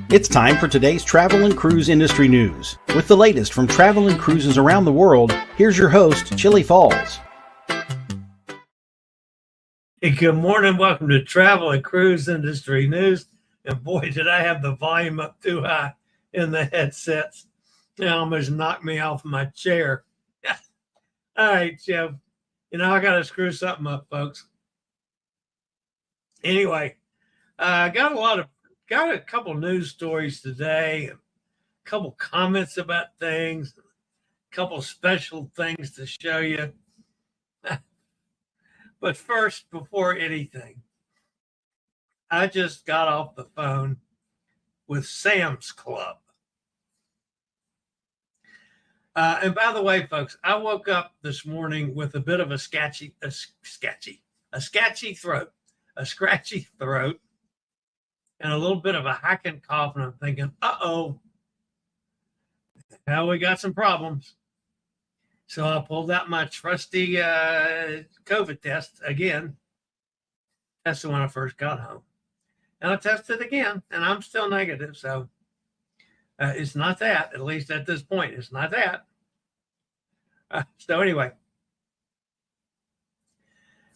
It's time for today's travel and cruise industry news. With the latest from travel and cruises around the world, here's your host, Chili Falls. Hey, good morning. Welcome to Travel and Cruise Industry News. And boy, did I have the volume up too high in the headsets. It almost knocked me off my chair. All right, Jeff. I got to screw something up, folks. Anyway, got a couple news stories today, a couple comments about things, a couple special things to show you. But first, before anything, I just got off the phone with Sam's Club. And by the way, folks, I woke up this morning with a bit of a scratchy throat, and a little bit of a hacking cough, and I'm thinking, uh-oh, now we got some problems. So I pulled out my trusty COVID test again. That's the one I first got home. And I tested again, and I'm still negative. So it's not that, at least at this point, it's not that. So anyway,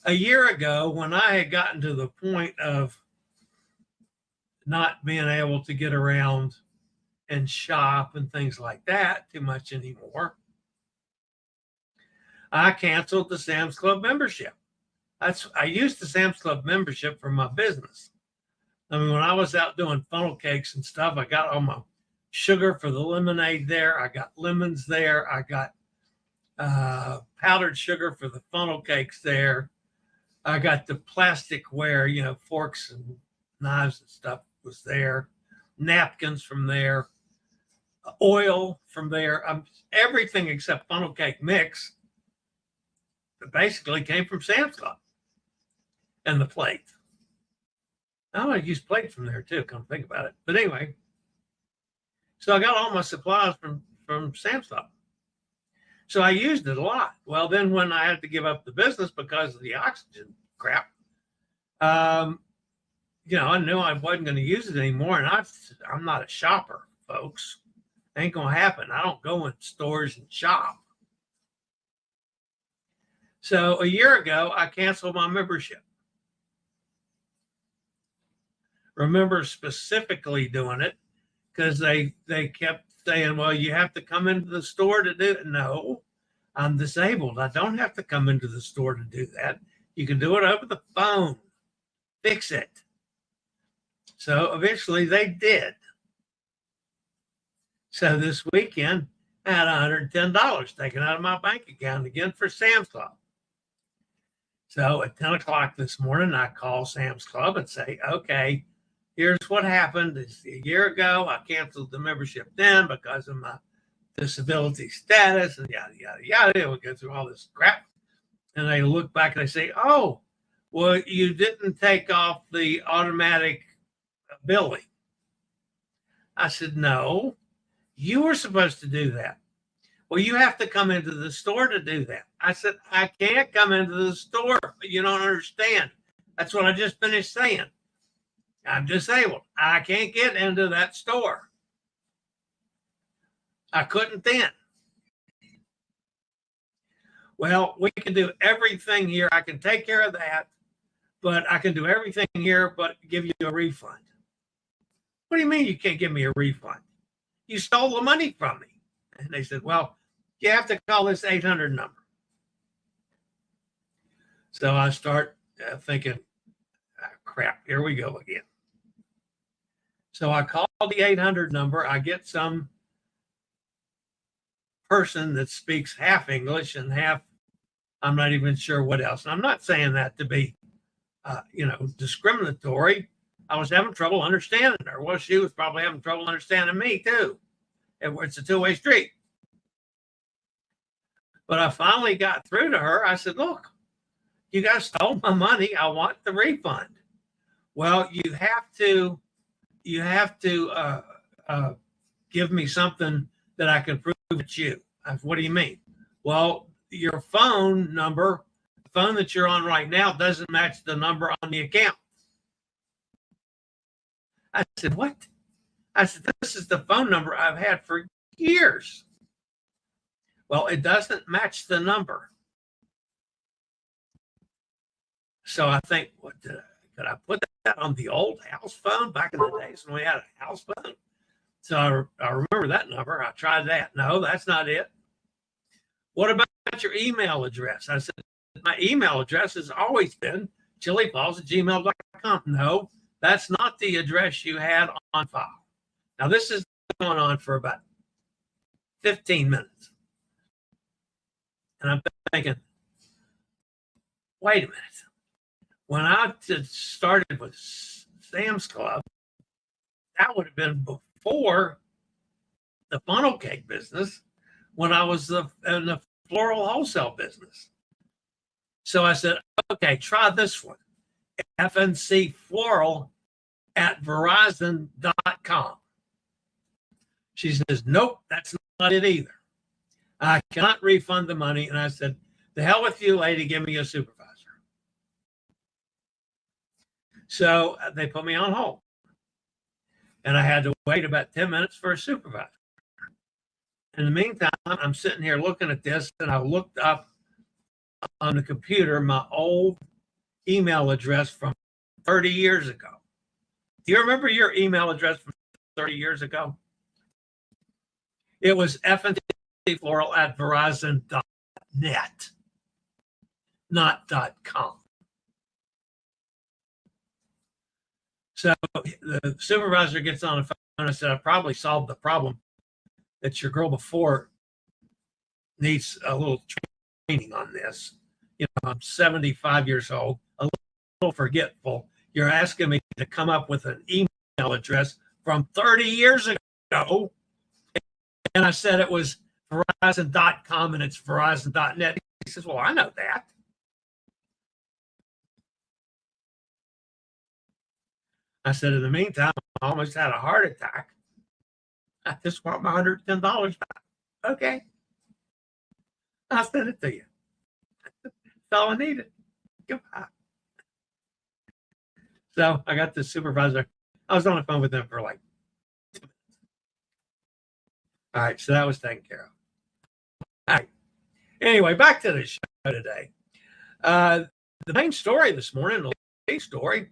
a year ago, when I had gotten to the point of not being able to get around and shop and things like that too much anymore, I canceled the Sam's Club membership. I used the Sam's Club membership for my business. I mean, when I was out doing funnel cakes and stuff, I got all my sugar for the lemonade there. I got lemons there. I got powdered sugar for the funnel cakes there. I got the plasticware, forks and knives and stuff was there. Napkins from there. Oil from there. Everything except funnel cake mix basically came from Sam's Club. And the plate. I want to use plates from there too, come think about it. But anyway, so I got all my supplies from Sam's Club. So I used it a lot. Well, then when I had to give up the business because of the oxygen crap, I knew I wasn't going to use it anymore. And I'm not a shopper, folks. Ain't going to happen. I don't go in stores and shop. So a year ago, I canceled my membership. Remember specifically doing it because they kept saying, well, you have to come into the store to do it. No, I'm disabled. I don't have to come into the store to do that. You can do it over the phone. Fix it. So eventually they did. So this weekend, I had $110 taken out of my bank account again for Sam's Club. So at 10 o'clock this morning, I call Sam's Club and say, okay, here's what happened. A year ago, I canceled the membership then because of my disability status and yada, yada, yada. We go through all this crap. And they look back and they say, oh, well, you didn't take off the automatic billing. I said, no, you were supposed to do that. Well, you have to come into the store to do that. I said, I can't come into the store. You don't understand. That's what I just finished saying. I'm disabled. I can't get into that store. I couldn't then. Well, we can do everything here. I can take care of that, but I can do everything here but give you a refund. What do you mean you can't give me a refund? You stole the money from me. And they said, well, you have to call this 800 number. So I start thinking, crap, here we go again. So I call the 800 number. I get some person that speaks half English and half, I'm not even sure what else. And I'm not saying that to be, discriminatory. I was having trouble understanding her. Well, she was probably having trouble understanding me too. It's a two-way street. But I finally got through to her. I said, look, you guys stole my money. I want the refund. Well, you have to give me something that I can prove it's you. What do you mean? Well, your phone number, the phone that you're on right now, doesn't match the number on the account. I said, what? I said, this is the phone number I've had for years. Well, it doesn't match the number. So I think, could I put that on the old house phone back in the days when we had a house phone? So I remember that number. I tried that. No, that's not it. What about your email address? I said, my email address has always been chilifalls@gmail.com. No, that's not the address you had on file. Now, this is going on for about 15 minutes. And I'm thinking, wait a minute. When I started with Sam's Club, that would have been before the funnel cake business, when I was in the floral wholesale business. So I said, okay, try this one, fncfloral@verizon.com. She says, nope, that's not it either. I cannot refund the money. And I said, the hell with you, lady, give me a supervisor. So they put me on hold. And I had to wait about 10 minutes for a supervisor. In the meantime, I'm sitting here looking at this, and I looked up on the computer my old email address from 30 years ago. Do you remember your email address from 30 years ago? It was fncfloral@verizon.net, not .com. So the supervisor gets on the phone and I said, I probably solved the problem that your girl before needs a little training on this. You know, I'm 75 years old, a little forgetful. You're asking me to come up with an email address from 30 years ago. And I said it was Verizon.com and it's Verizon.net. He says, well, I know that. I said, in the meantime, I almost had a heart attack. I just want my $110 back. Okay. I'll send it to you. That's all I needed. Goodbye. So I got the supervisor. I was on the phone with them for like 2 minutes. All right. So that was taken care of. All right. Anyway, back to the show today. The main story this morning, the main story,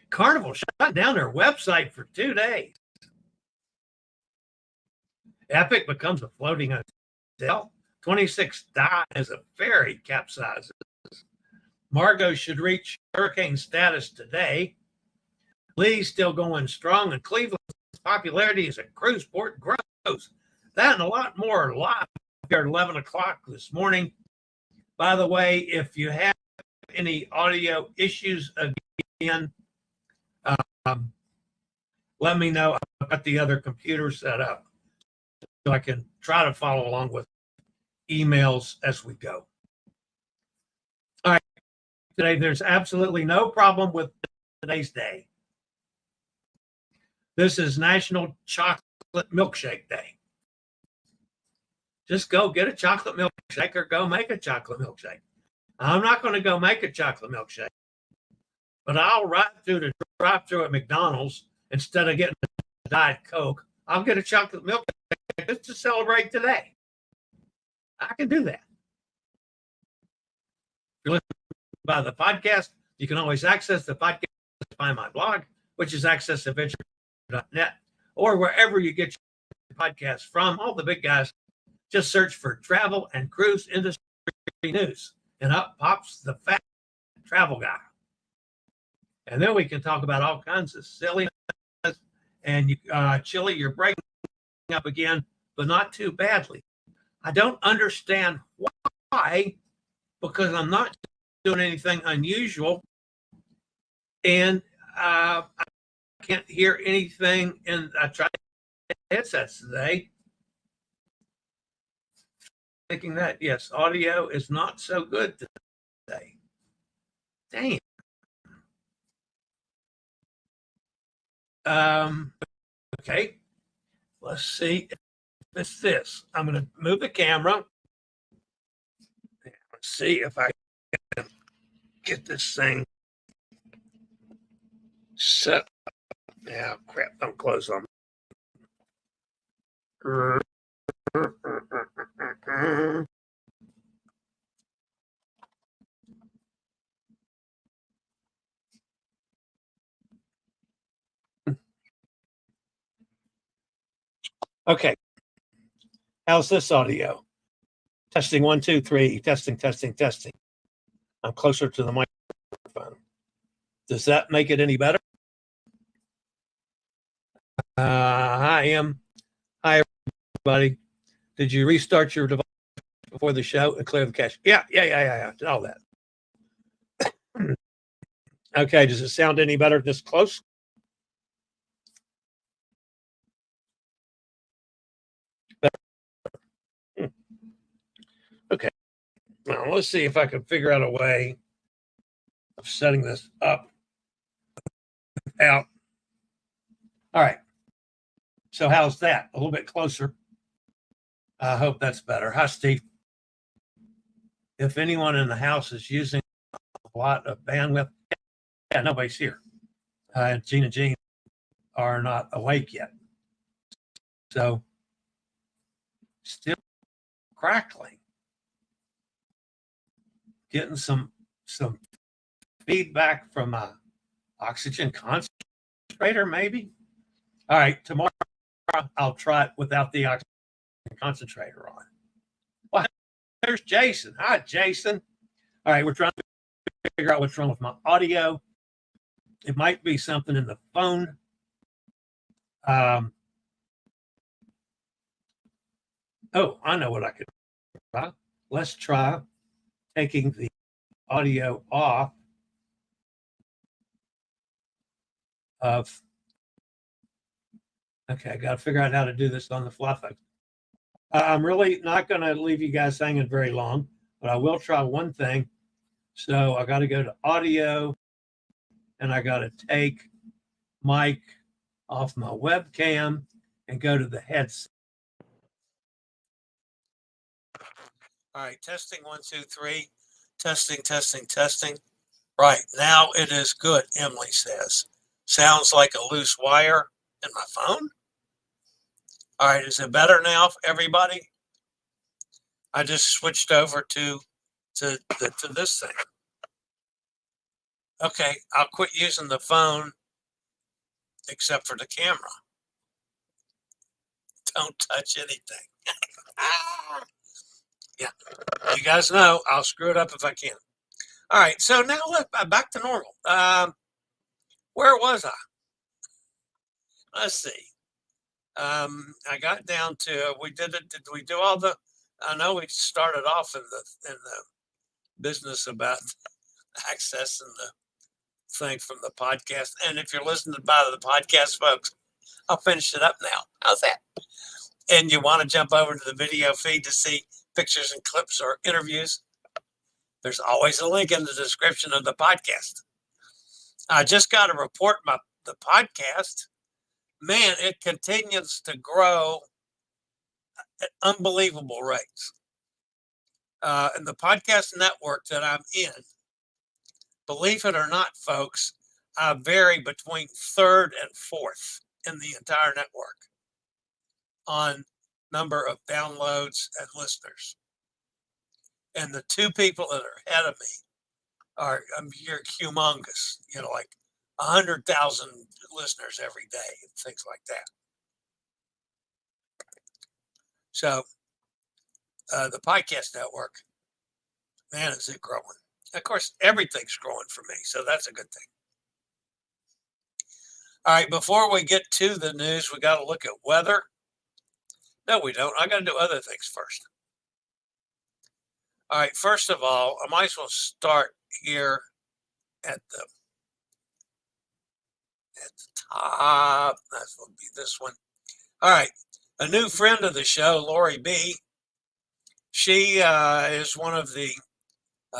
Carnival shut down their website for 2 days. Epic becomes a floating hotel. 26 die as a ferry capsizes. Margot should reach hurricane status today. Lee's still going strong, and Cleveland's popularity as a cruise port grows. That and a lot more live here at 11 o'clock this morning. By the way, if you have any audio issues again, let me know. I've got the other computer set up so I can try to follow along with emails as we go. All right. Today, there's absolutely no problem with today's day. This is National Chocolate Milkshake Day. Just go get a chocolate milkshake or go make a chocolate milkshake. I'm not going to go make a chocolate milkshake, but I'll ride through the drive-thru at McDonald's instead of getting a Diet Coke. I'll get a chocolate milkshake just to celebrate today. I can do that. If you're listening by the podcast, you can always access the podcast by my blog, which is accessadventure.net, or wherever you get your podcasts from. All the big guys, just search for travel and cruise industry news, and up pops the fat travel guy. And then we can talk about all kinds of silliness. And Chili, you're breaking up again, but not too badly. I don't understand why, because I'm not doing anything unusual, and I can't hear anything. And I tried headsets today, thinking that yes, audio is not so good today. Damn. Okay, let's see if it's this. I'm going to move the camera. Let's see if I can get this thing set. Yeah, crap, don't close on Okay. How's this audio? Testing 1, 2, 3. Testing, testing, testing. I'm closer to the microphone. Does that make it any better? Hi, everybody. Did you restart your device before the show and clear the cache? Yeah. All that. Okay. Does it sound any better this close? Better. Okay. Now let's see if I can figure out a way of setting this up. Out. All right. So how's that? A little bit closer. I hope that's better. Hi, Steve. If anyone in the house is using a lot of bandwidth, yeah, nobody's here. Gene and Jean are not awake yet. So still crackling. Getting some feedback from a oxygen concentrator, maybe. All right, tomorrow I'll try it without the oxygen concentrator on. Well, there's Jason. Hi, Jason. All right, we're trying to figure out what's wrong with my audio. It might be something in the phone. Oh, I know what I could try. Let's try taking the audio off of. Okay, I got to figure out how to do this on the fly, folks. I'm really not going to leave you guys hanging very long, but I will try one thing. So I got to go to audio, and I got to take mic off my webcam and go to the headset. All right, testing 1, 2, 3. Testing. Right, now it is good, Emily says. Sounds like a loose wire in my phone. All right, is it better now, everybody? I just switched over to this thing. Okay, I'll quit using the phone except for the camera. Don't touch anything. Yeah, you guys know I'll screw it up if I can. All right, so now back to normal. Where was I? Let's see. I got down to we did it. Did we do all the? I know we started off in the business about accessing the thing from the podcast. And if you're listening by the podcast, folks, I'll finish it up now. How's that? And you want to jump over to the video feed to see pictures and clips or interviews? There's always a link in the description of the podcast. I just got to report the podcast. Man, it continues to grow at unbelievable rates. And the podcast network that I'm in, believe it or not, folks, I vary between third and fourth in the entire network on number of downloads and listeners. And the two people that are ahead of me are you're humongous, like 100,000 listeners every day and things like that. So the podcast network, man, is it growing. Of course, everything's growing for me, so that's a good thing. All right, before we get to the news, we got to look at weather. No, we don't. I got to do other things first. All right, first of all, I might as well start here at the top. That will be this one. All right, a new friend of the show, Lori B. She is one of the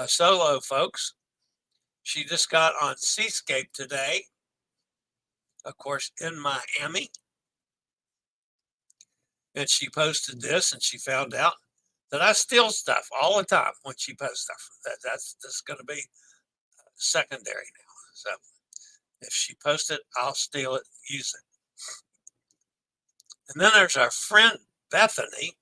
solo folks. She just got on Seascape today, of course, in Miami. And she posted this, and she found out that I steal stuff all the time when she posts stuff. That's going to be secondary now. So if she posts it, I'll steal it, use it. And then there's our friend Bethany.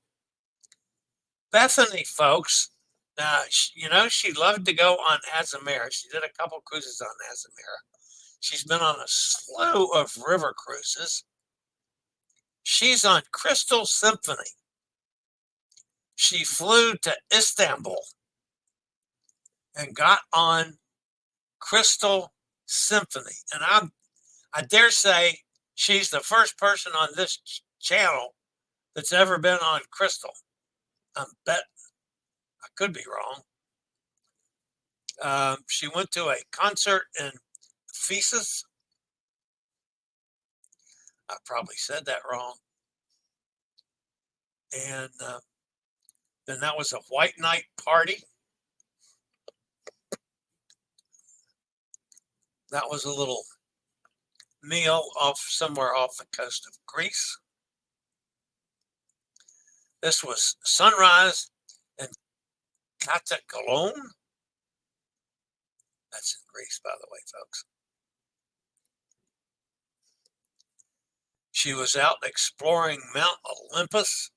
Bethany, folks, now, she loved to go on Azamara. She did a couple cruises on Azamara. She's been on a slew of river cruises. She's on Crystal Symphony. She flew to Istanbul and got on Crystal Symphony. And I dare say she's the first person on this channel that's ever been on Crystal. I bet I could be wrong. She went to a concert in Ephesus. I probably said that wrong. And then that was a white night party. That was a little meal somewhere off the coast of Greece. This was sunrise in Katakolon. That's in Greece, by the way, folks. She was out exploring Mount Olympus.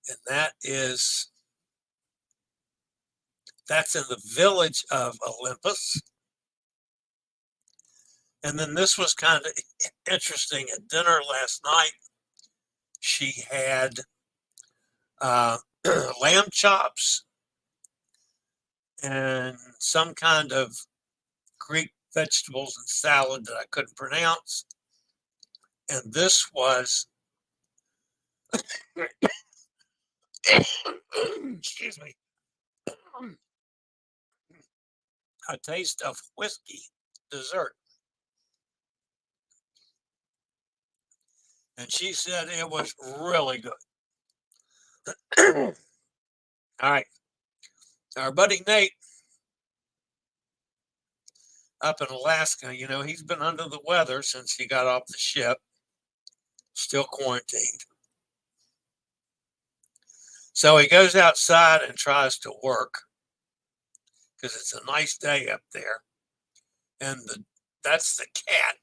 And that's in the village of Olympus. And then this was kind of interesting. At dinner last night, she had lamb chops and some kind of Greek vegetables and salad that I couldn't pronounce. And this was, excuse me, a taste of whiskey dessert. And she said it was really good. All right. Our buddy Nate up in Alaska, he's been under the weather since he got off the ship, still quarantined. So he goes outside and tries to work because it's a nice day up there. And that's the cat.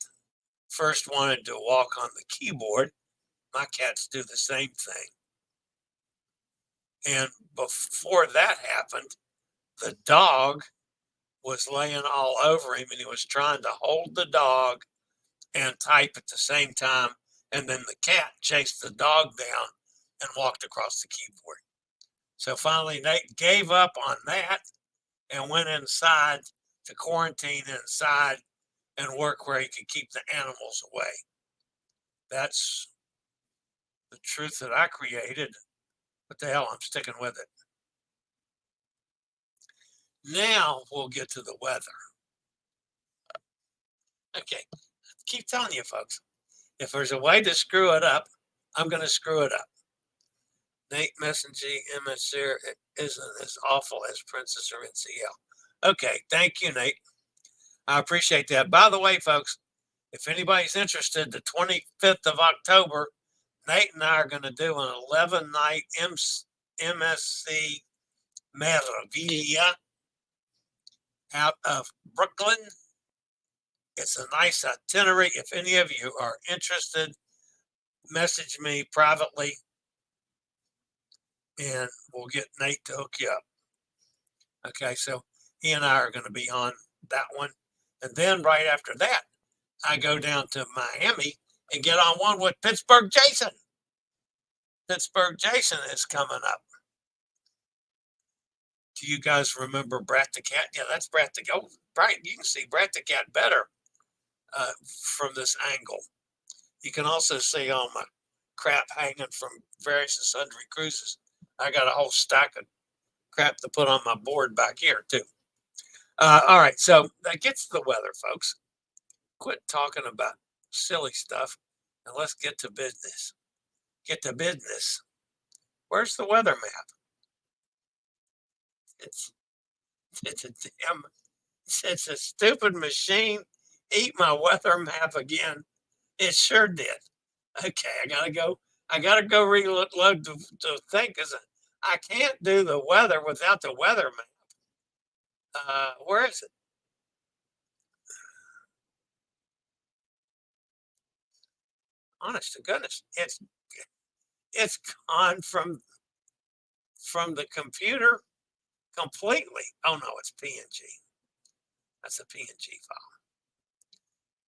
First wanted to walk on the keyboard. My cats do the same thing. And before that happened, the dog was laying all over him, and he was trying to hold the dog and type at the same time. And then the cat chased the dog down and walked across the keyboard. So finally, Nate gave up on that and went inside to quarantine inside and work where he could keep the animals away. That's the truth that I created. What the hell, I'm sticking with it. Now we'll get to the weather. Okay, keep telling you folks, if there's a way to screw it up, I'm going to screw it up. Nate Messenger, MSR isn't as awful as Princess or NCL. Okay, thank you, Nate. I appreciate that. By the way, folks, if anybody's interested, the 25th of October, Nate and I are going to do an 11-night MSC Meraviglia out of Brooklyn. It's a nice itinerary. If any of you are interested, message me privately and we'll get Nate to hook you up. Okay, so he and I are going to be on that one. And then right after that, I go down to Miami and get on one with Pittsburgh Jason. Pittsburgh Jason is coming up. Do you guys remember Brat the Cat? Yeah, that's Brat the Cat. Oh, right, you can see Brat the Cat better from this angle. You can also see all my crap hanging from various and sundry cruises. I got a whole stack of crap to put on my board back here, too. All right, so that gets to the weather, folks. Quit talking about silly stuff and let's get to business. Get to business. Where's the weather map? It's a stupid machine. Eat my weather map again. It sure did. Okay, I gotta go reload to think, because I can't do the weather without the weather map. Where is it? honest to goodness, it's gone from the computer completely. Oh no, it's PNG. That's a PNG file.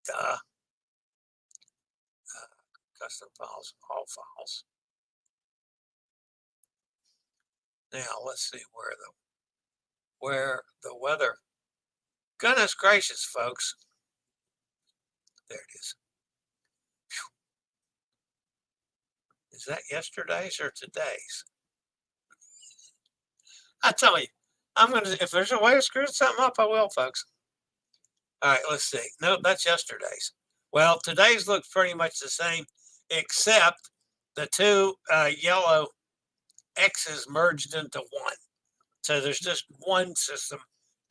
Duh. Custom files, all files. Now let's see where the weather. Goodness gracious, folks. There it is. Is that yesterday's or today's? I tell you, if there's a way to screw something up, I will, folks. All right, let's see. Nope, that's yesterday's. Well, today's looks pretty much the same, except the two yellow X's merged into one. So there's just one system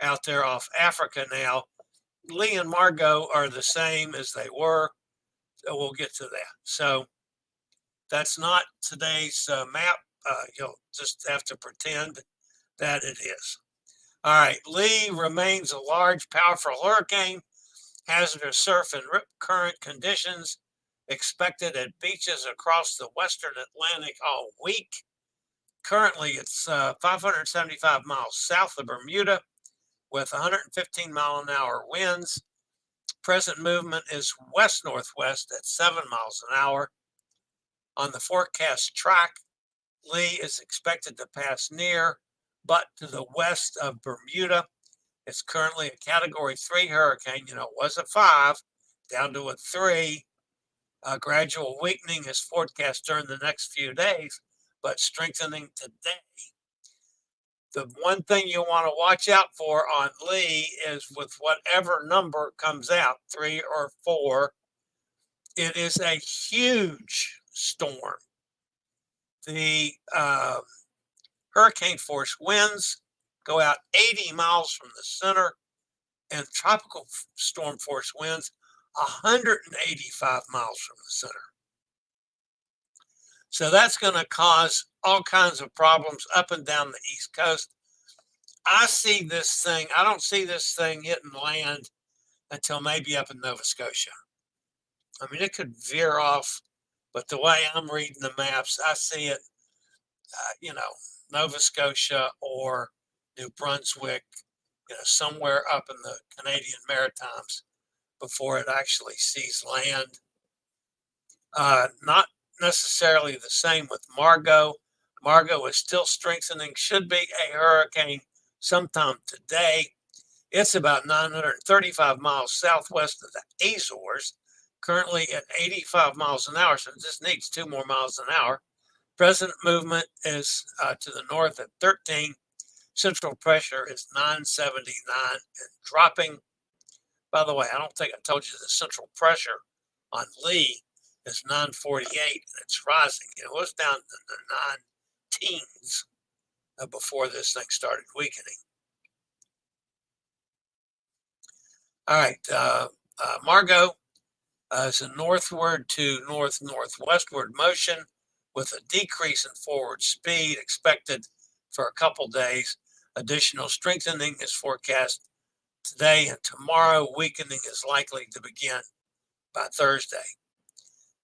out there off Africa now. Lee and Margot are the same as they were. So we'll get to that. So that's not today's map. You'll just have to pretend that it is. All right, Lee remains a large, powerful hurricane. Hazardous surf and rip current conditions expected at beaches across the western Atlantic all week. Currently, it's 575 miles south of Bermuda with 115-mile-an-hour winds. Present movement is west-northwest at 7 miles an hour. On the forecast track, Lee is expected to pass near, but to the west of Bermuda. It's currently a Category 3 hurricane. It was a 5, down to a 3. Gradual weakening is forecast during the next few days, but strengthening today. The one thing you want to watch out for on Lee is with whatever number comes out, 3 or 4, it is a huge storm. The hurricane force winds go out 80 miles from the center, and tropical storm force winds 185 miles from the center. So that's going to cause all kinds of problems up and down the East Coast. I don't see this thing hitting land until maybe up in Nova Scotia. I mean, it could veer off, but the way I'm reading the maps, I see it, Nova Scotia or New Brunswick, somewhere up in the Canadian Maritimes before it actually sees land. Not necessarily the same with Margot. Margot is still strengthening, should be a hurricane sometime today. It's about 935 miles southwest of the Azores, currently at 85 miles an hour, so it just needs 2 more miles an hour. Present movement is to the north at 13. Central pressure is 979 and dropping. By the way, I don't think I told you the central pressure on Lee is 948 and it's rising. It was down in the 9-teens before this thing started weakening. All right, Margot is a northward to northwestward motion with a decrease in forward speed expected for a couple days. Additional strengthening is forecast today and tomorrow. Weakening is likely to begin by Thursday.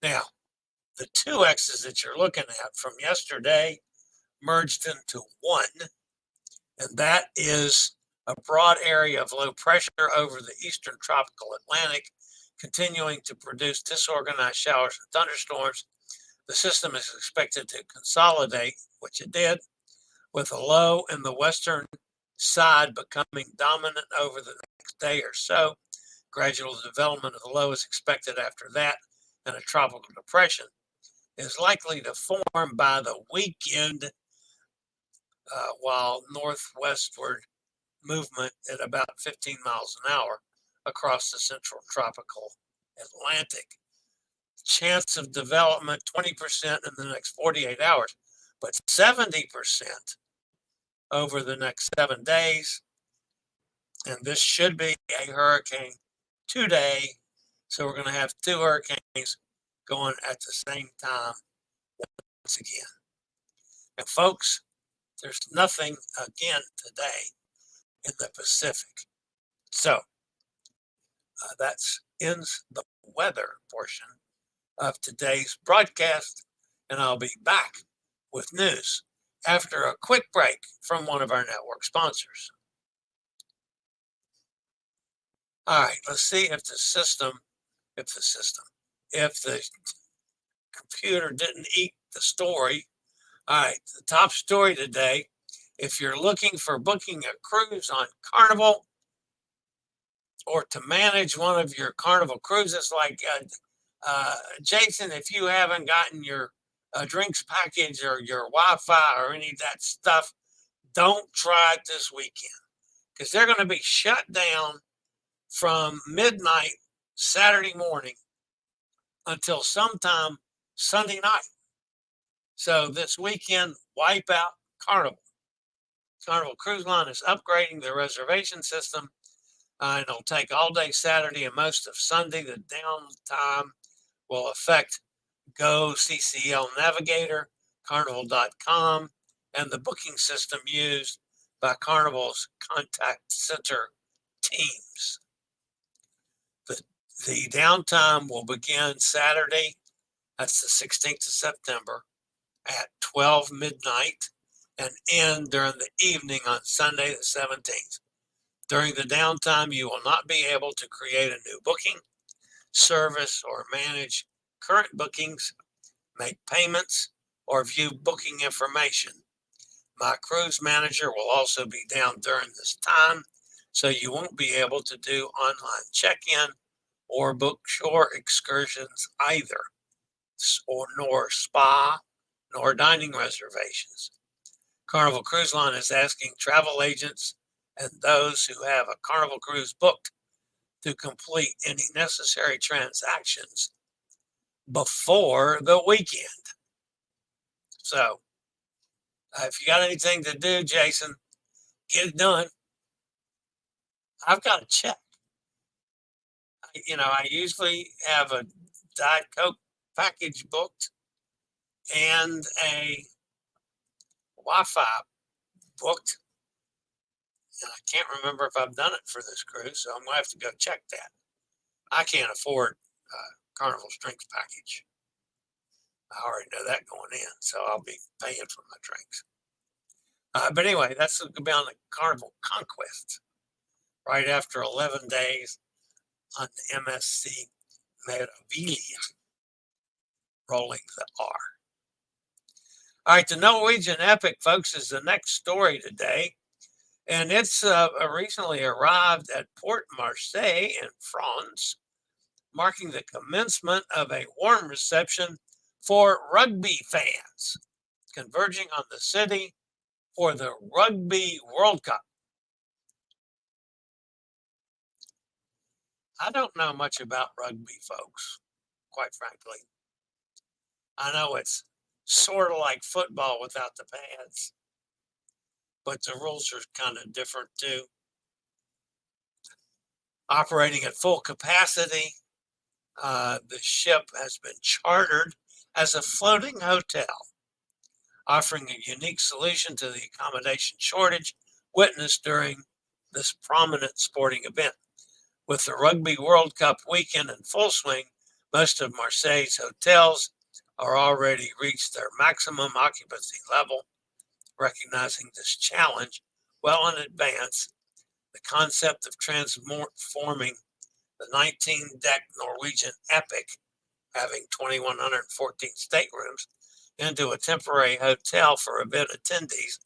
Now, the 2 X's that you're looking at from yesterday merged into one, and that is a broad area of low pressure over the eastern tropical Atlantic, continuing to produce disorganized showers and thunderstorms. The system is expected to consolidate, which it did, with a low in the western side becoming dominant over the next day or so. Gradual development of the low is expected after that, and a tropical depression is likely to form by the weekend, while northwestward movement at about 15 miles an hour across the central tropical Atlantic. Chance of development 20% in the next 48 hours, but 70% over the next 7 days. And this should be a hurricane today. So we're going to have 2 hurricanes going at the same time once again. And folks, there's nothing again today in the Pacific. So that ends the weather portion of today's broadcast, and I'll be back with news after a quick break from one of our network sponsors. All right, let's see if the computer didn't eat the story. All right, the top story today. If you're looking for booking a cruise on Carnival or to manage one of your Carnival cruises, like Jason, if you haven't gotten your drinks package or your Wi-Fi or any of that stuff, don't try it this weekend because they're going to be shut down from midnight Saturday morning until sometime Sunday night. So this weekend, wipe out Carnival. Carnival Cruise Line is upgrading their reservation system. It'll take all day Saturday and most of Sunday. The downtime will affect Go, CCL Navigator, Carnival.com, and the booking system used by Carnival's contact center teams. The downtime will begin Saturday, that's the 16th of September, at 12 midnight and end during the evening on Sunday the 17th. During the downtime, you will not be able to create a new booking, service, or manage current bookings, make payments, or view booking information. My cruise manager will also be down during this time, so you won't be able to do online check-in or book shore excursions either, nor spa, nor dining reservations. Carnival Cruise Line is asking travel agents and those who have a Carnival cruise booked to complete any necessary transactions before the weekend. So, if you got anything to do, Jason, get it done. I've got to check. I usually have a Diet Coke package booked and a Wi-Fi booked. And I can't remember if I've done it for this cruise, so I'm going to have to go check that. I can't afford Carnival's drinks package. I already know that going in, so I'll be paying for my drinks. But anyway, that's going to be on the Carnival Conquest right after 11 days on the MSC Meraviglia, rolling the R. All right, the Norwegian Epic, folks, is the next story today. And it's recently arrived at Port Marseille in France, marking the commencement of a warm reception for rugby fans, converging on the city for the Rugby World Cup. I don't know much about rugby, folks, quite frankly. I know it's sort of like football without the pads, but the rules are kind of different too. Operating at full capacity, the ship has been chartered as a floating hotel, offering a unique solution to the accommodation shortage witnessed during this prominent sporting event. With the Rugby World Cup weekend in full swing, most of Marseille's hotels are already reached their maximum occupancy level. Recognizing this challenge well in advance, the concept of transforming the 19-deck Norwegian Epic, having 2,114 staterooms, into a temporary hotel for event attendees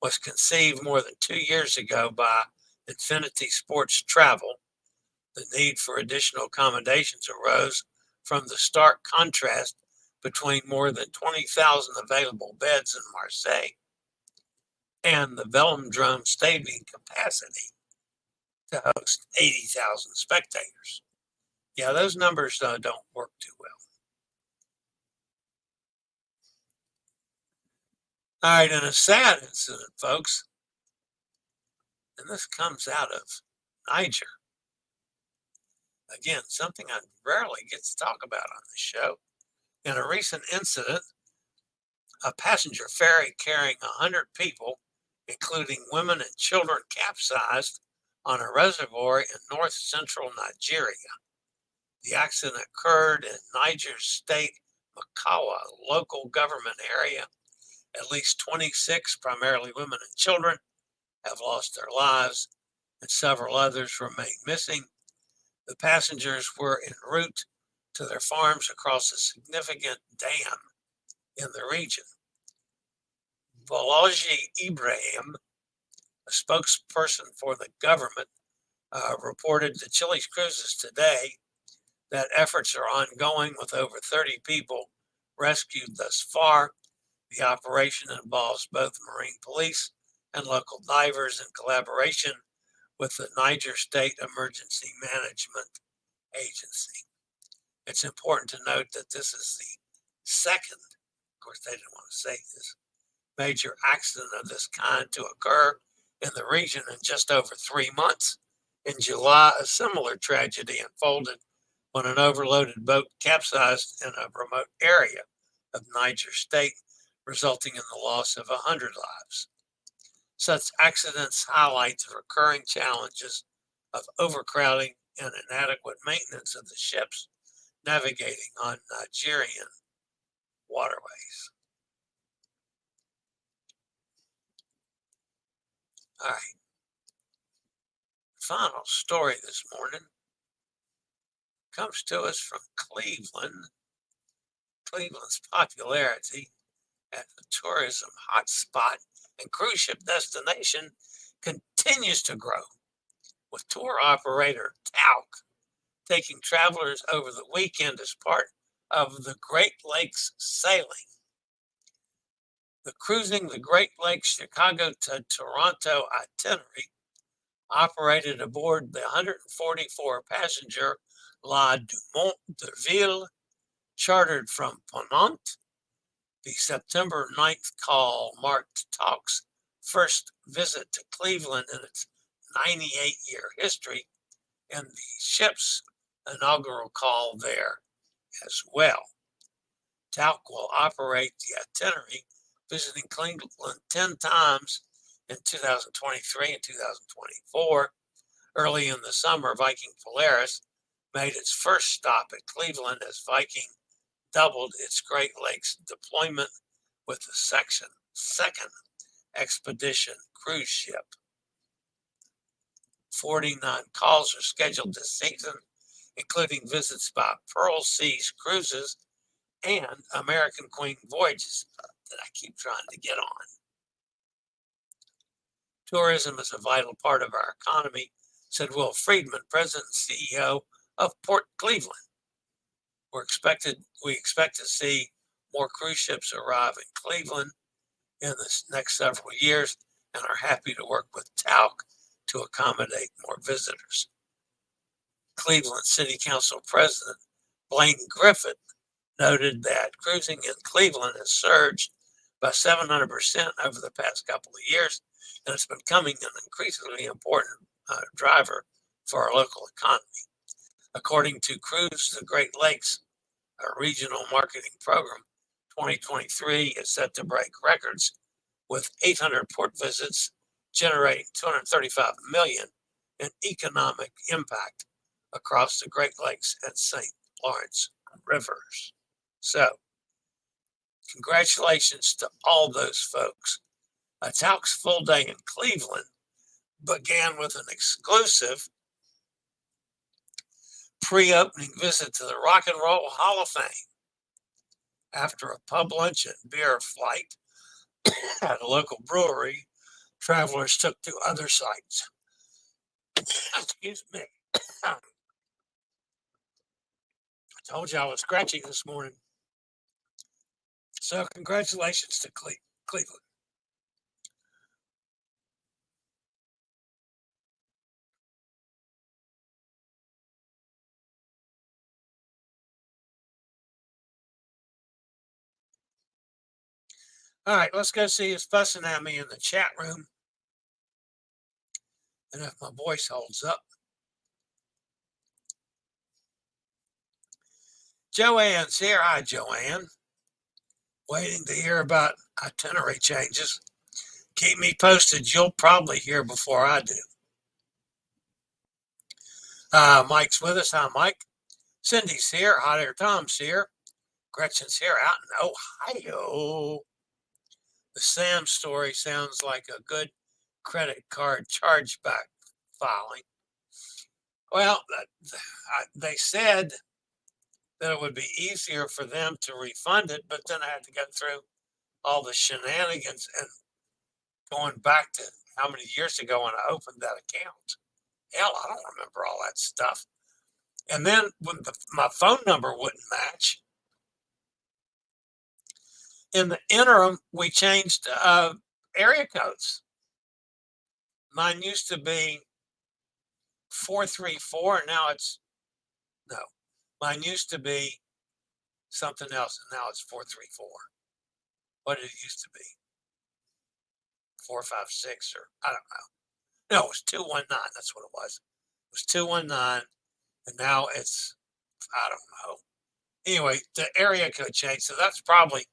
was conceived more than 2 years ago by Infinity Sports Travel. The need for additional accommodations arose from the stark contrast between more than 20,000 available beds in Marseille and the Velodrome stadium capacity to host 80,000 spectators. Yeah, those numbers don't work too well. All right, and a sad incident, folks, and this comes out of Niger. Again, something I rarely get to talk about on the show. In a recent incident, a passenger ferry carrying 100 people, including women and children, capsized on a reservoir in north central Nigeria. The accident occurred in Niger State, Makawa local government area. At least 26, primarily women and children, have lost their lives, and several others remain missing. The passengers were en route to their farms across a significant dam in the region. Balaji Ibrahim, a spokesperson for the government, reported to Chile's Cruises today that efforts are ongoing with over 30 people rescued thus far. The operation involves both Marine Police and local divers in collaboration with the Niger State Emergency Management Agency. It's important to note that this is the second, of course, they didn't want to say this, major accident of this kind to occur in the region in just over 3 months. In July, a similar tragedy unfolded when an overloaded boat capsized in a remote area of Niger State, resulting in the loss of 100 lives. Such accidents highlight the recurring challenges of overcrowding and inadequate maintenance of the ships navigating on Nigerian waterways. All right. Final story this morning comes to us from Cleveland. Cleveland's popularity as a tourism hotspot and cruise ship destination continues to grow, with tour operator Talc taking travelers over the weekend as part of the Great Lakes sailing. The Cruising the Great Lakes Chicago to Toronto itinerary, operated aboard the 144-passenger La Dumont de Ville, chartered from Ponant. The September 9th call marked Talc's first visit to Cleveland in its 98-year history, and the ship's inaugural call there as well. Talc will operate the itinerary, visiting Cleveland 10 times in 2023 and 2024. Early in the summer, Viking Polaris made its first stop at Cleveland as Viking doubled its Great Lakes deployment with the second expedition cruise ship. 49 calls are scheduled this season, including visits by Pearl Seas Cruises and American Queen Voyages that I keep trying to get on. Tourism is a vital part of our economy, said Will Friedman, President and CEO of Port Cleveland. We expect to see more cruise ships arrive in Cleveland in the next several years and are happy to work with Talc to accommodate more visitors. Cleveland City Council President Blaine Griffith noted that cruising in Cleveland has surged by 700% over the past couple of years, and it's becoming an increasingly important driver for our local economy. According to Cruise the Great Lakes, a regional marketing program, 2023 is set to break records with 800 port visits, generating $235 million in economic impact across the Great Lakes and St. Lawrence rivers. So, congratulations to all those folks. Talc's full day in Cleveland began with an exclusive pre-opening visit to the Rock and Roll Hall of Fame. After a pub lunch and beer flight at a local brewery, travelers took to other sites. Excuse me. I told you I was scratchy this morning. So congratulations to Cleveland. All right, let's go see who's fussing at me in the chat room. And if my voice holds up. Joanne's here. Hi, Joanne. Waiting to hear about itinerary changes. Keep me posted. You'll probably hear before I do. Mike's with us. Hi, Mike. Cindy's here. Hot Air Tom's here. Gretchen's here out in Ohio. The Sam story sounds like a good credit card chargeback filing. Well, they said that it would be easier for them to refund it, but then I had to go through all the shenanigans and going back to how many years ago when I opened that account. Hell, I don't remember all that stuff. And then when my phone number wouldn't match, in the interim, we changed area codes. Mine used to be 434, and now it's no. Mine used to be something else, and now it's 434. What did it used to be? 456, or I don't know. No, it was 219. That's what it was. It was 219, and now it's I don't know. Anyway, the area code changed, so that's probably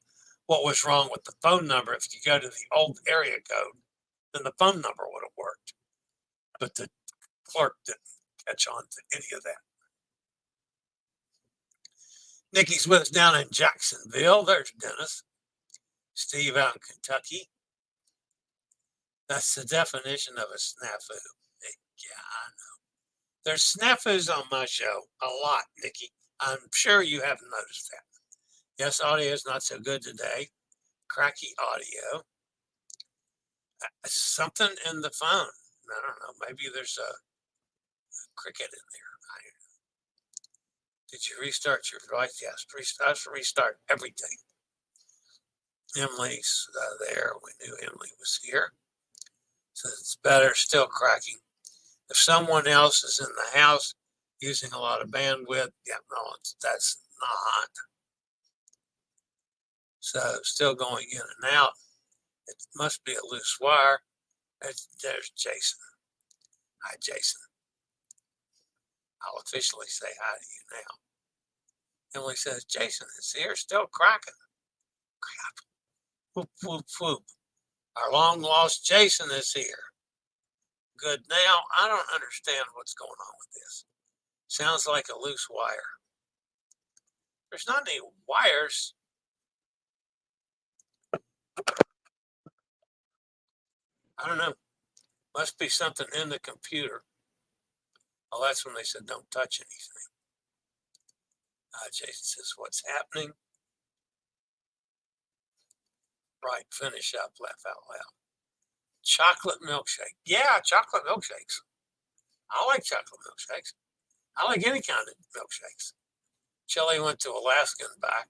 what was wrong with the phone number. If you go to the old area code, then the phone number would have worked. But the clerk didn't catch on to any of that. Nikki's with us down in Jacksonville. There's Dennis. Steve out in Kentucky. That's the definition of a snafu. Yeah, I know. There's snafus on my show a lot, Nikki. I'm sure you haven't noticed that. Yes, audio is not so good today. Cracky audio. Something in the phone. I don't know. Maybe there's a cricket in there. Did you restart your device? Yes, restart everything. Emily's there. We knew Emily was here. So it's better, still cracking. If someone else is in the house using a lot of bandwidth, yeah, no, that's not. So still going in and out. It must be a loose wire. There's Jason. Hi, Jason. I'll officially say hi to you now. Emily says, Jason is here, still cracking. Crap. Whoop, whoop, whoop. Our long lost Jason is here. Good. Now, I don't understand what's going on with this. Sounds like a loose wire. There's not any wires. I don't know. Must be something in the computer. Well, that's when they said don't touch anything. Jason says, what's happening? Right, finish up, laugh out loud. Chocolate milkshake. Yeah, chocolate milkshakes. I like chocolate milkshakes. I like any kind of milkshakes. Chili went to Alaska and back.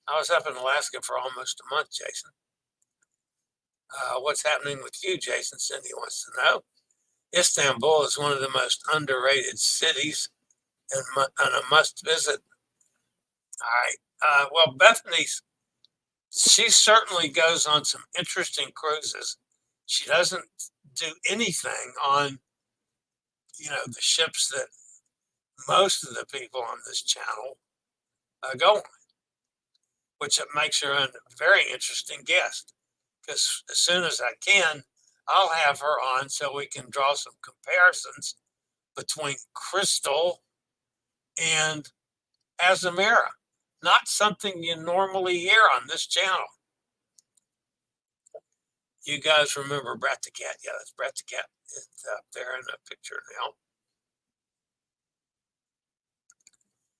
I was up in Alaska for almost a month, Jason. What's happening with you, Jason? Cindy wants to know. Istanbul is one of the most underrated cities and a must visit. All right. Well, she certainly goes on some interesting cruises. She doesn't do anything on, the ships that most of the people on this channel go on, which makes her a very interesting guest. Because as soon as I can, I'll have her on so we can draw some comparisons between Crystal and Azamara. Not something you normally hear on this channel. You guys remember Brat the Cat? Yeah, that's Brat the Cat. It's up there in the picture now.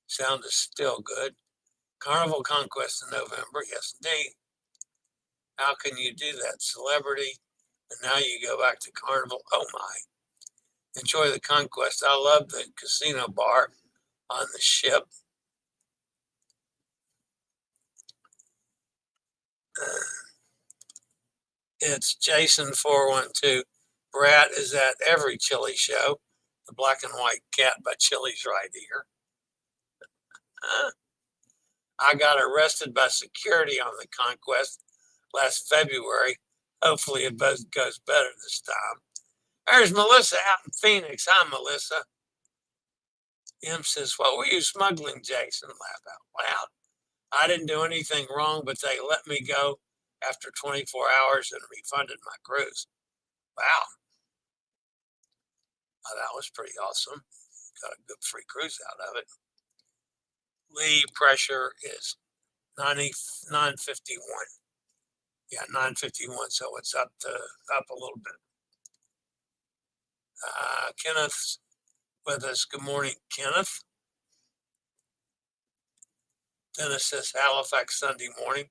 Sound is still good. Carnival Conquest in November. Yes, indeed. How can you do that? Celebrity. And now you go back to Carnival. Oh, my. Enjoy the Conquest. I love the casino bar on the ship. It's Jason 412. Brat is at every Chili show. The Black and White Cat by Chili's right here. I got arrested by security on the Conquest last February. Hopefully it goes better this time. There's Melissa out in Phoenix. Hi, Melissa. M says, what were you smuggling, Jason? Laugh out loud. I didn't do anything wrong, but they let me go after 24 hours and refunded my cruise. Wow. Oh, that was pretty awesome. Got a good free cruise out of it. Lee pressure is 951. Yeah, 951. So it's up a little bit. Kenneth's with us. Good morning, Kenneth. Dennis says Halifax Sunday morning.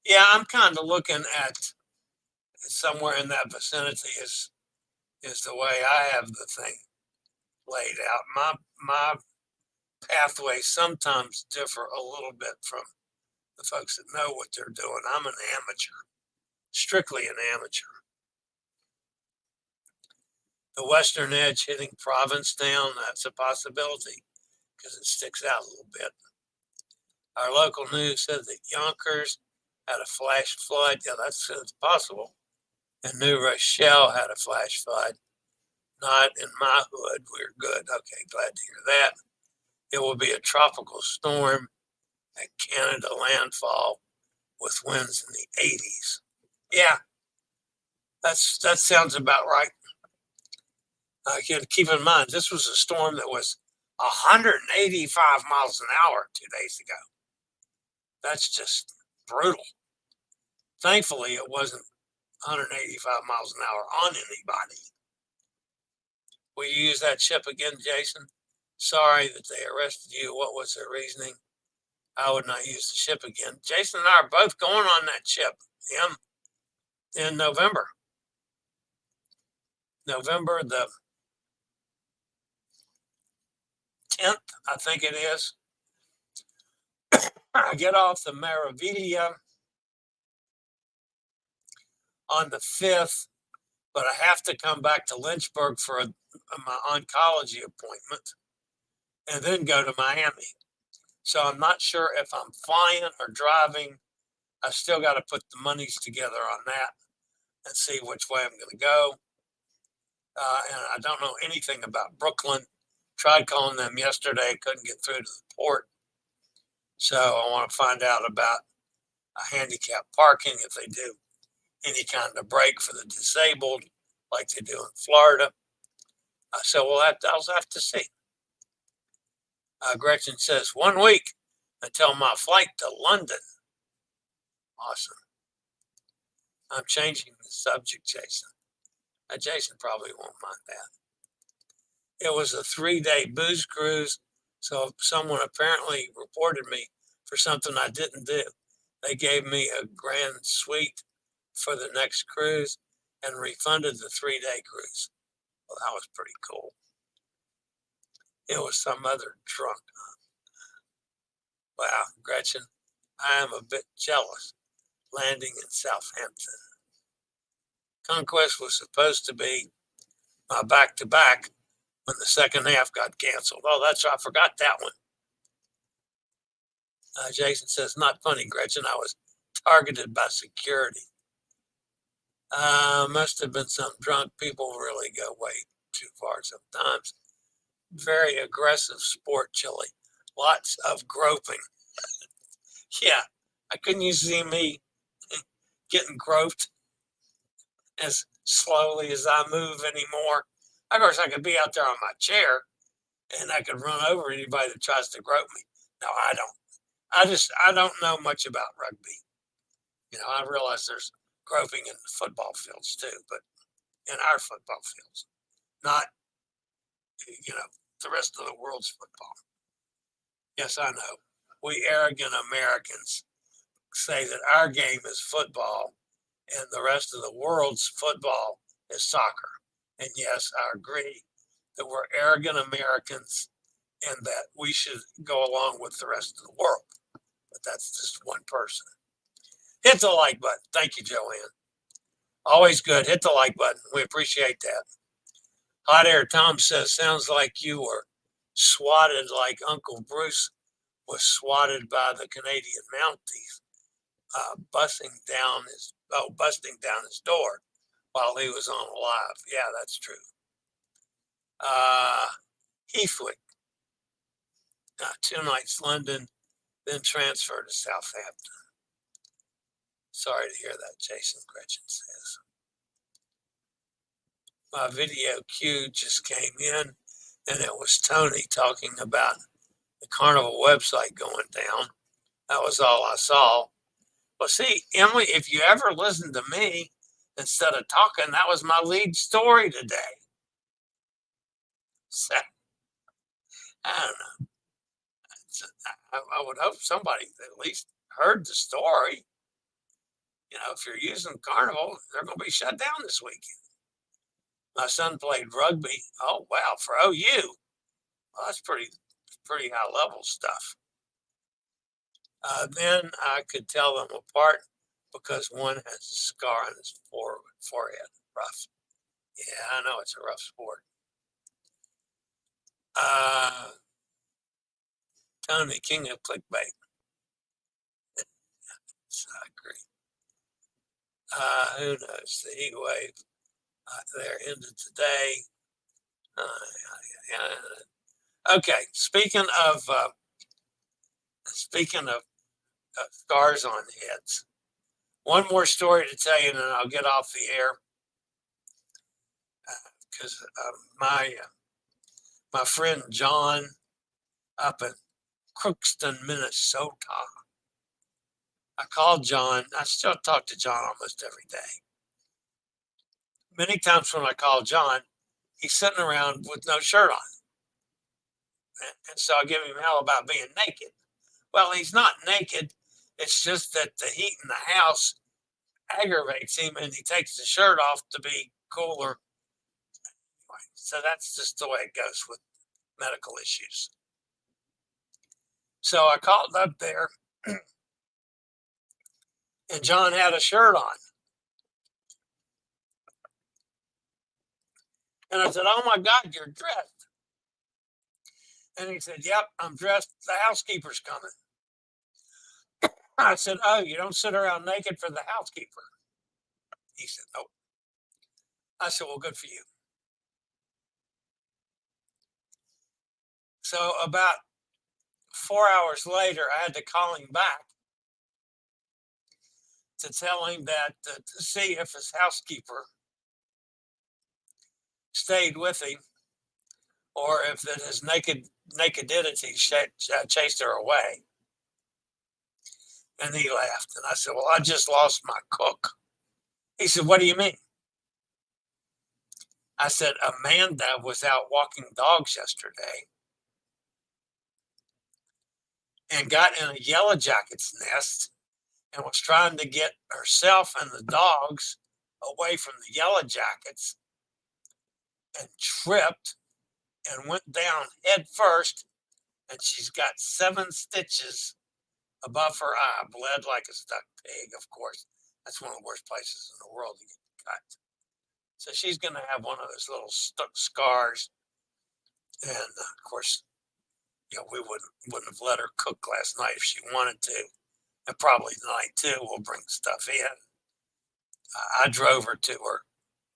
Yeah, I'm kind of looking at somewhere in that vicinity is the way I have the thing laid out. My pathways sometimes differ a little bit from the folks that know what they're doing. I'm an amateur, strictly an amateur. The western edge hitting Provincetown, that's a possibility because it sticks out a little bit. Our local news said that Yonkers had a flash flood. Yeah, that's possible. And New Rochelle had a flash flood. Not in my hood. We're good. Okay, glad to hear that. It will be a tropical storm at Canada landfall with winds in the 80s. Yeah, that sounds about right. You have to keep in mind, this was a storm that was 185 miles an hour 2 days ago. That's just brutal. Thankfully, it wasn't 185 miles an hour on anybody. Will you use that ship again, Jason? Sorry that they arrested you. What was their reasoning? I would not use the ship again. Jason and I are both going on that ship in November. November the 10th, I think it is. I get off the Meraviglia on the 5th, but I have to come back to Lynchburg for my oncology appointment and then go to Miami. So I'm not sure if I'm flying or driving. I still got to put the monies together on that and see which way I'm going to go. And I don't know anything about Brooklyn. Tried calling them yesterday, couldn't get through to the port. So I want to find out about handicap parking, if they do any kind of break for the disabled like they do in Florida. So I'll have to see. Gretchen says, 1 week until my flight to London. Awesome. I'm changing the subject, Jason. Jason probably won't mind that. It was a 3-day booze cruise, so someone apparently reported me for something I didn't do. They gave me a grand suite for the next cruise and refunded the 3-day cruise. Well, that was pretty cool. It was some other drunk. Wow, Gretchen, I am a bit jealous landing in Southampton. Conquest was supposed to be my back-to-back when the second half got canceled. Oh, that's right. I forgot that one. Jason says, not funny, Gretchen. I was targeted by security. Must have been some drunk people really go way too far sometimes. Very aggressive sport, Chili. Lots of groping. Yeah, couldn't you see me getting groped as slowly as I move anymore? Of course, I could be out there on my chair and I could run over anybody that tries to grope me. No, I don't. I don't know much about rugby. I realize there's groping in the football fields too, but in our football fields, not, the rest of the world's football. Yes, I know. We arrogant Americans say that our game is football and the rest of the world's football is soccer. And yes, I agree that we're arrogant Americans and that we should go along with the rest of the world. But that's just one person. Hit the like button. Thank you, Joanne. Always good. Hit the like button. We appreciate that. Hot Air Tom says, sounds like you were swatted like Uncle Bruce was swatted by the Canadian Mounties, busting down his door while he was on live. Yeah, that's true. Heathwick, 2 nights London, then transfer to Southampton. Sorry to hear that, Jason, Gretchen says. My video cue just came in, and it was Tony talking about the Carnival website going down. That was all I saw. Well, see, Emily, if you ever listen to me instead of talking, that was my lead story today. So, I don't know. I would hope somebody at least heard the story. You know, if you're using Carnival, they're going to be shut down this weekend. My son played rugby. Oh, wow, for OU. Well, that's pretty high level stuff. Then I could tell them apart because one has a scar on his forehead. Rough. Yeah, I know it's a rough sport. Tony, king of clickbait. I agree. Who knows? The heat wave there ended today. Okay, speaking of scars on heads, one more story to tell you, and then I'll get off the air because my friend John up in Crookston, Minnesota. I called John. I still talk to John almost every day. Many times when I call John, he's sitting around with no shirt on. And so I give him hell about being naked. Well, he's not naked. It's just that the heat in the house aggravates him and he takes the shirt off to be cooler. So that's just the way it goes with medical issues. So I called up there and John had a shirt on. And I said, "Oh my God, you're dressed." And he said, "Yep, I'm dressed. The housekeeper's coming." I said, "Oh, you don't sit around naked for the housekeeper?" He said, "Nope." I said, "Well, good for you." So about 4 hours later, I had to call him back to tell him that to see if his housekeeper stayed with him or if that his nakedity chased her away. And he laughed. And I said, "Well, I just lost my cook." He said, "What do you mean?" I said, "Amanda was out walking dogs yesterday and got in a yellow jacket's nest and was trying to get herself and the dogs away from the yellow jackets and tripped and went down head first. And she's got 7 stitches above her eye, bled like a stuck pig, of course. That's one of the worst places in the world to get cut. So she's going to have one of those little stuck scars. And of course, you know, we wouldn't have let her cook last night if she wanted to. And probably tonight too, we'll bring stuff in. I drove her to her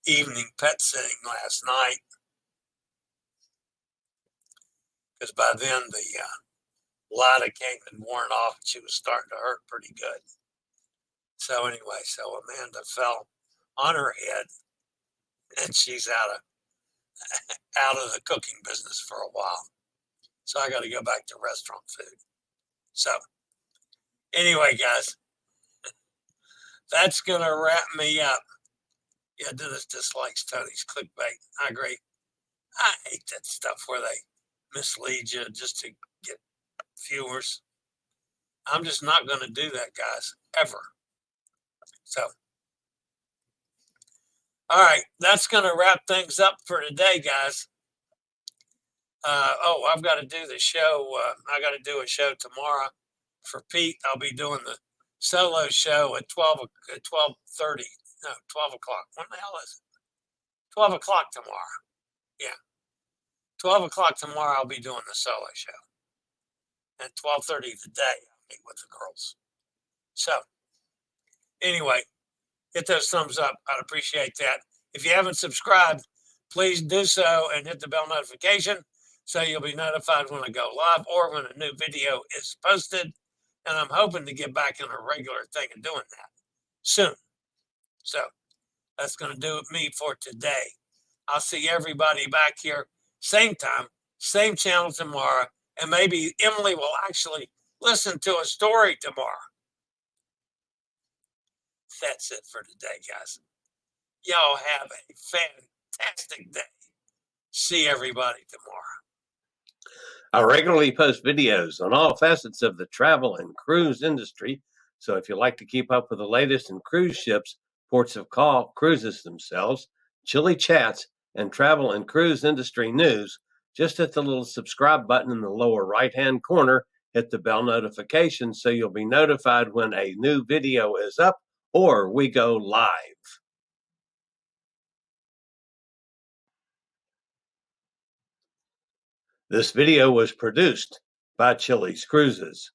evening pet sitting last night because by then the lidocaine had worn off and she was starting to hurt pretty good. So anyway, so Amanda fell on her head and she's out of the cooking business for a while. So I got to go back to restaurant food. So anyway, guys, that's going to wrap me up. Yeah, Dennis dislikes Tony's clickbait. I agree. I hate that stuff where they mislead you just to get viewers. I'm just not going to do that, guys, ever. So, all right, that's going to wrap things up for today, guys. I've got to do the show. I got to do a show tomorrow for Pete. I'll be doing the solo show at 12:30. No, 12 o'clock. When the hell is it? 12 o'clock tomorrow. Yeah. 12 o'clock tomorrow, I'll be doing the solo show. And 12:30 today, I'll meet with the girls. So, anyway, hit those thumbs up. I'd appreciate that. If you haven't subscribed, please do so and hit the bell notification so you'll be notified when I go live or when a new video is posted. And I'm hoping to get back in a regular thing of doing that soon. So that's going to do it me for today. I'll see everybody back here, same time, same channel tomorrow. And maybe Emily will actually listen to a story tomorrow. That's it for today, guys. Y'all have a fantastic day. See everybody tomorrow. I regularly post videos on all facets of the travel and cruise industry. So if you like to keep up with the latest in cruise ships, ports of call, cruises themselves, chilly chats, and travel and cruise industry news, just hit the little subscribe button in the lower right-hand corner, hit the bell notification so you'll be notified when a new video is up or we go live. This video was produced by Chili's Cruises.